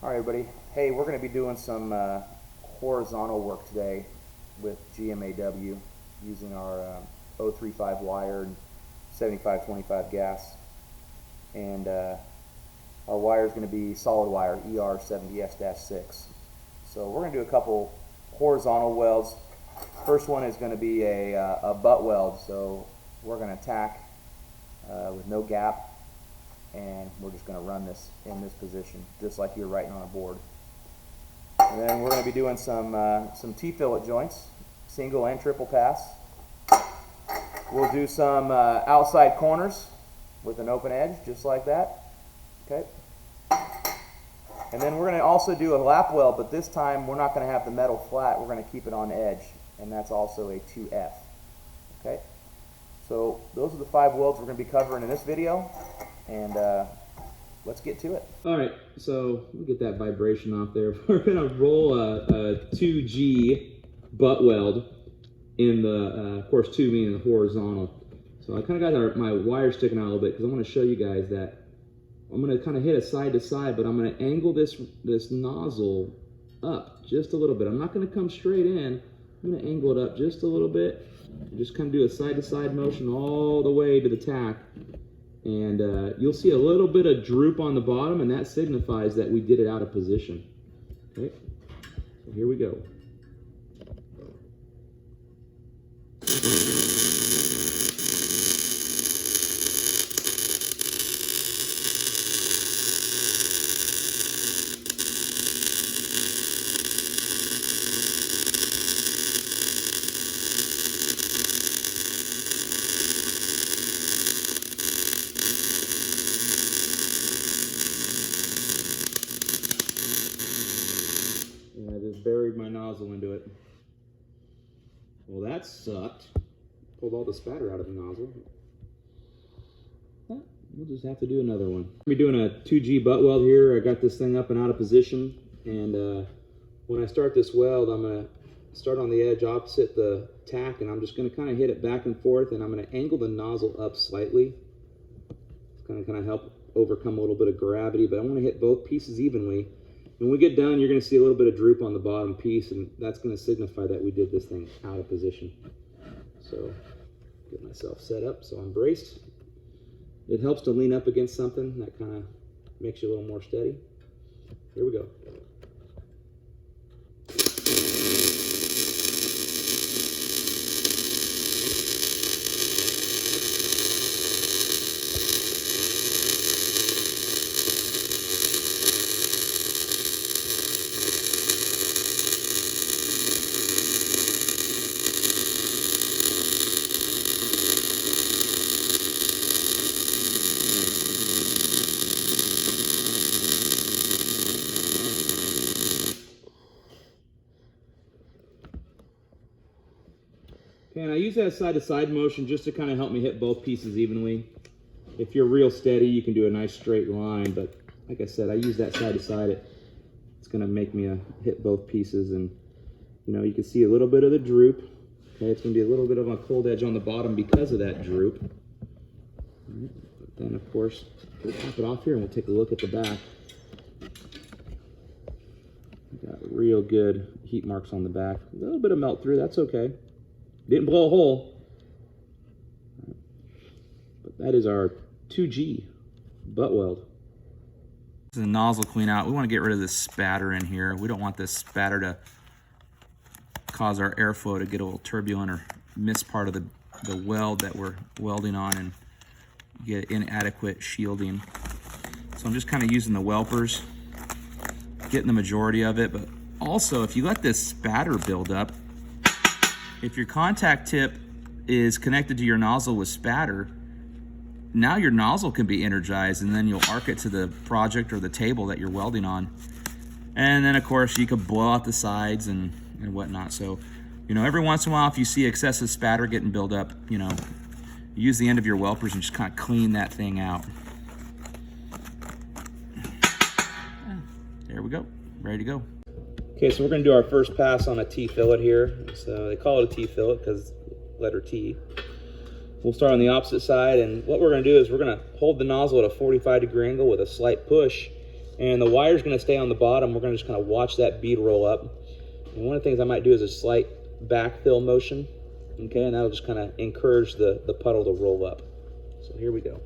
All right, everybody. Hey, we're going to be doing some horizontal work today with GMAW using our 035 wire and 7525 gas. And our wire is going to be solid wire, ER70S-6. So we're going to do a couple horizontal welds. First one is going to be a butt weld. So we're going to tack with no gap. And we're just going to run this in this position, just like you're writing on a board. And then we're going to be doing some T-fillet joints, single and triple pass. We'll do some outside corners with an open edge, just like that. Okay. And then we're going to also do a lap weld, but this time we're not going to have the metal flat. We're going to keep it on edge, and that's also a 2F. Okay. So those are the 5 welds we're going to be covering in this video. And let's get to it. All right, so we'll get that vibration off there. We're gonna roll a 2G butt weld in the, of course, 2 being the horizontal. So I kind of got my wire sticking out a little bit because I want to show you guys that I'm gonna kind of hit it side to side, but I'm gonna angle this nozzle up just a little bit. I'm not gonna come straight in. I'm gonna angle it up just a little bit. Just kind of do a side to side motion all the way to the tack. And you'll see a little bit of droop on the bottom, and that signifies that we did it out of position. Okay, so here we go. Buried my nozzle into it. Well, that sucked. Pulled all the spatter out of the nozzle. Well, we'll just have to do another one. We're doing a 2G butt weld here. I got this thing up and out of position, and when I start this weld, I'm going to start on the edge opposite the tack, and I'm just going to kind of hit it back and forth, and I'm going to angle the nozzle up slightly. It's going to kind of help overcome a little bit of gravity, but I want to hit both pieces evenly. When we get done, you're going to see a little bit of droop on the bottom piece, and that's going to signify that we did this thing out of position. So, get myself set up so I'm braced. It helps to lean up against something. That kind of makes you a little more steady. Here we go. And I use that side-to-side motion just to kind of help me hit both pieces evenly. If you're real steady, you can do a nice straight line, but like I said, I use that side-to-side. It's going to make me hit both pieces, and you know, you can see a little bit of the droop. Okay, it's going to be a little bit of a cold edge on the bottom because of that droop. Right. But then, of course, we'll pop it off here and we'll take a look at the back. Got real good heat marks on the back. A little bit of melt through, that's okay. Didn't blow a hole. But that is our 2G butt weld. This is a nozzle clean out. We want to get rid of this spatter in here. We don't want this spatter to cause our airflow to get a little turbulent or miss part of the weld that we're welding on and get inadequate shielding. So I'm just kind of using the welpers, getting the majority of it. But also, if you let this spatter build up, if your contact tip is connected to your nozzle with spatter, now your nozzle can be energized, and then you'll arc it to the project or the table that you're welding on. And then, of course, you could blow out the sides and whatnot. So, you know, every once in a while, if you see excessive spatter getting built up, you know, use the end of your welpers and just kind of clean that thing out. There we go, ready to go. Okay, so we're going to do our first pass on a T-fillet here. So they call it a T-fillet because letter T. We'll start on the opposite side, and what we're going to do is we're going to hold the nozzle at a 45-degree angle with a slight push, And the wire's going to stay on the bottom. We're going to just kind of watch that bead roll up. And one of the things I might do is a slight backfill motion. Okay, and that'll just kind of encourage the puddle to roll up. So here we go.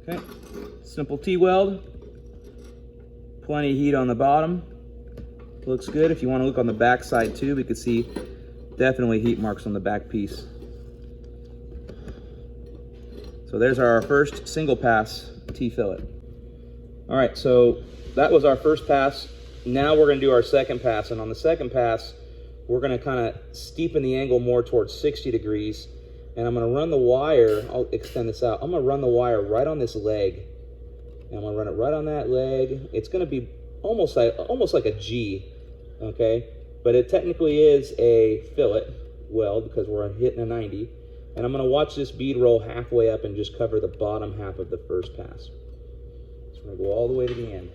Okay, simple T-weld, plenty of heat on the bottom, looks good. If you want to look on the back side too, we can see definitely heat marks on the back piece. So there's our first single pass T-fillet. All right, so that was our first pass. Now we're going to do our second pass, and on the second pass, we're going to kind of steepen the angle more towards 60 degrees. And I'm going to run the wire, I'll extend this out. I'm going to run the wire right on this leg. And I'm going to run it right on that leg. It's going to be almost like a G, okay? But it technically is a fillet weld because we're hitting a 90. And I'm going to watch this bead roll halfway up and just cover the bottom half of the first pass. So we're going to go all the way to the end.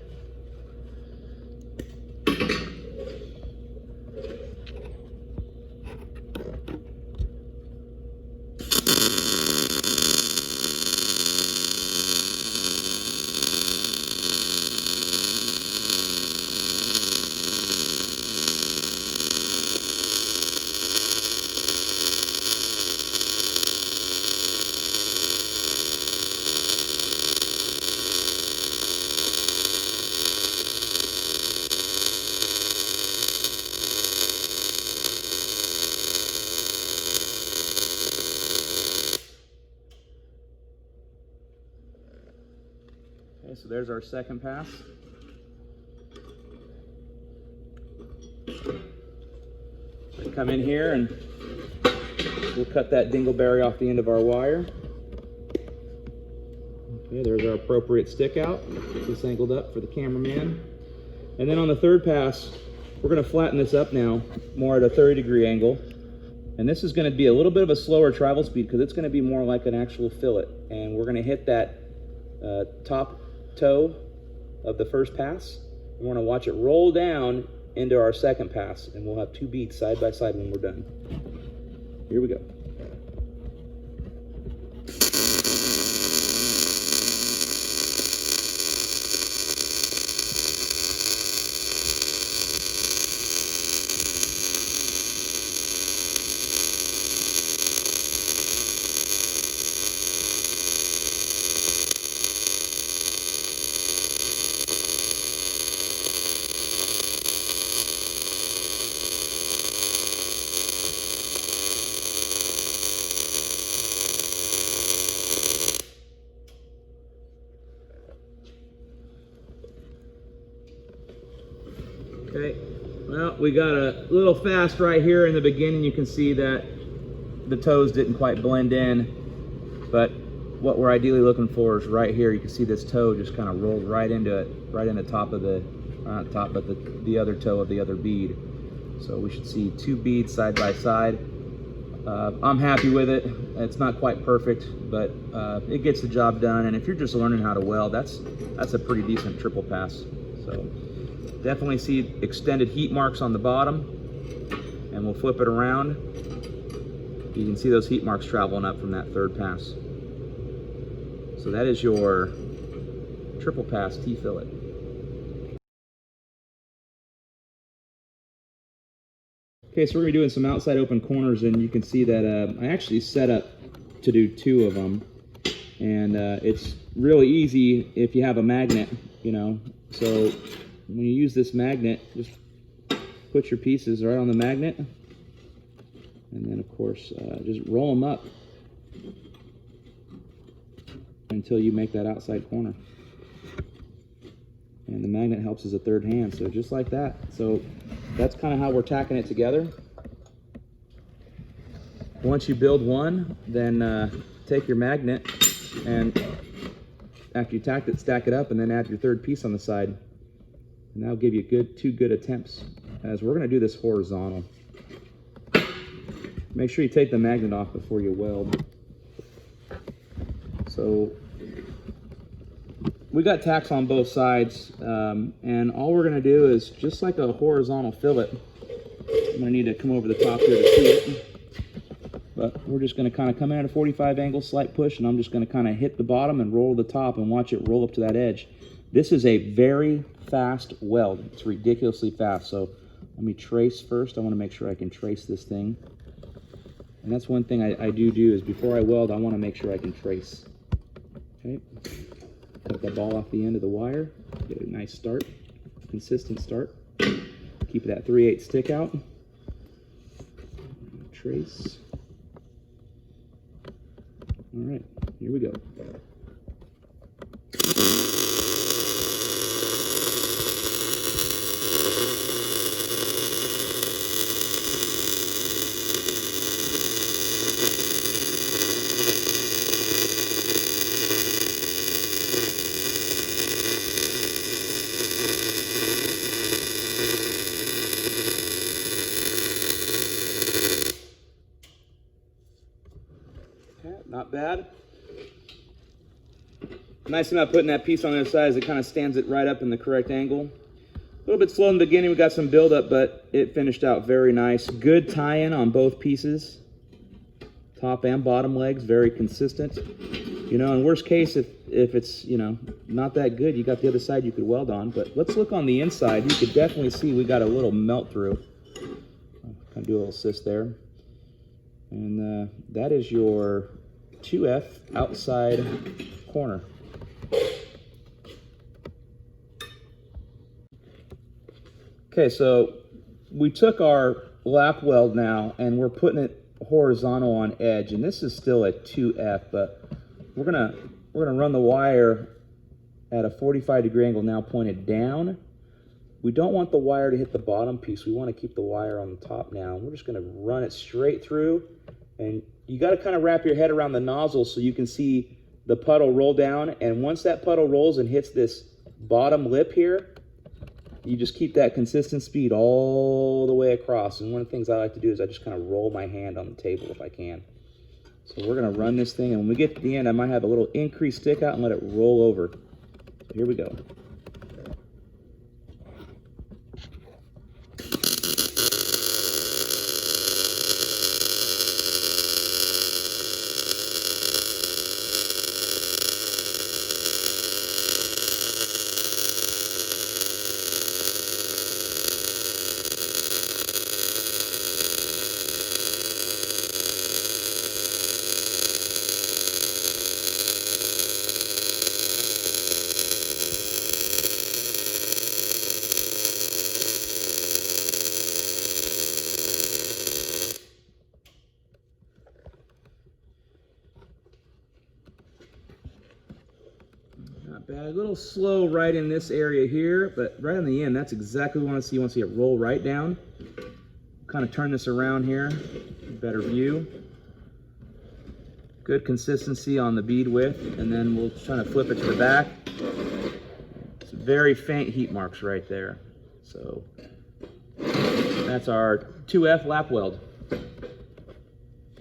Okay, so there's our second pass. So come in here and we'll cut that dingleberry off the end of our wire. Okay, there's our appropriate stick out. Get this angled up for the cameraman. And then on the third pass, we're going to flatten this up now, more at a 30-degree angle. And this is going to be a little bit of a slower travel speed because it's going to be more like an actual fillet. And we're going to hit that top toe of the first pass. We're going to watch it roll down into our second pass, and we'll have two beads side by side when we're done. Here we go. Okay, well, we got a little fast right here in the beginning. You can see that the toes didn't quite blend in, but what we're ideally looking for is right here. You can see this toe just kind of rolled right into it, right in the top of the, not top, but the other toe of the other bead. So we should see two beads side by side. I'm happy with it. It's not quite perfect, but it gets the job done. And if you're just learning how to weld, that's a pretty decent triple pass. So definitely see extended heat marks on the bottom, and we'll flip it around. You can see those heat marks traveling up from that third pass. So that is your triple pass T-fillet. Okay, so we're gonna be doing some outside open corners, and you can see that I actually set up to do 2 of them, and it's really easy if you have a magnet, you know. So when you use this magnet, just put your pieces right on the magnet, and then of course just roll them up. until you make that outside corner. And the magnet helps as a third hand, so just like that. So that's kind of how we're tacking it together. Once you build one, then take your magnet and after you tacked it, stack it up and then add your third piece on the side. And that'll give you two good attempts, as we're going to do this horizontal. Make sure you take the magnet off before you weld. So we got tacks on both sides, and all we're going to do is just like a horizontal fillet. I'm going to need to come over the top here to see it. But we're just going to kind of come in at a 45 angle, slight push, and I'm just going to kind of hit the bottom and roll the top and watch it roll up to that edge. This is a very fast weld. It's ridiculously fast. So let me trace first. I want to make sure I can trace this thing. And that's one thing I do is before I weld, I want to make sure I can trace. Okay. Cut the ball off the end of the wire. Get a nice start, consistent start. Keep that 3/8 stick out. Trace. All right, here we go. Not bad. Nice thing about putting that piece on the other side is it kind of stands it right up in the correct angle. A little bit slow in the beginning, we got some buildup, but it finished out very nice. Good tie-in on both pieces. Top and bottom legs, very consistent. You know, in worst case, if it's, you know, not that good, you got the other side you could weld on. But let's look on the inside. You could definitely see we got a little melt through. I'll kind of do a little assist there. And that is your 2F outside corner. Okay, so we took our lap weld now and we're putting it horizontal on edge, and this is still a 2F, but we're gonna run the wire at a 45-degree angle now pointed down. We don't want the wire to hit the bottom piece. We want to keep the wire on the top now. We're just gonna run it straight through, and you got to kind of wrap your head around the nozzle so you can see the puddle roll down. And once that puddle rolls and hits this bottom lip here, you just keep that consistent speed all the way across. And one of the things I like to do is I just kind of roll my hand on the table if I can. So we're going to run this thing, and when we get to the end, I might have a little increased stick out and let it roll over. So here we go. Not bad. A little slow right in this area here, but right on the end, that's exactly what we want to see. You want to see it roll right down. Kind of turn this around here, better view. Good consistency on the bead width, and then we'll try to flip it to the back. It's very faint heat marks right there. So that's our 2F lap weld.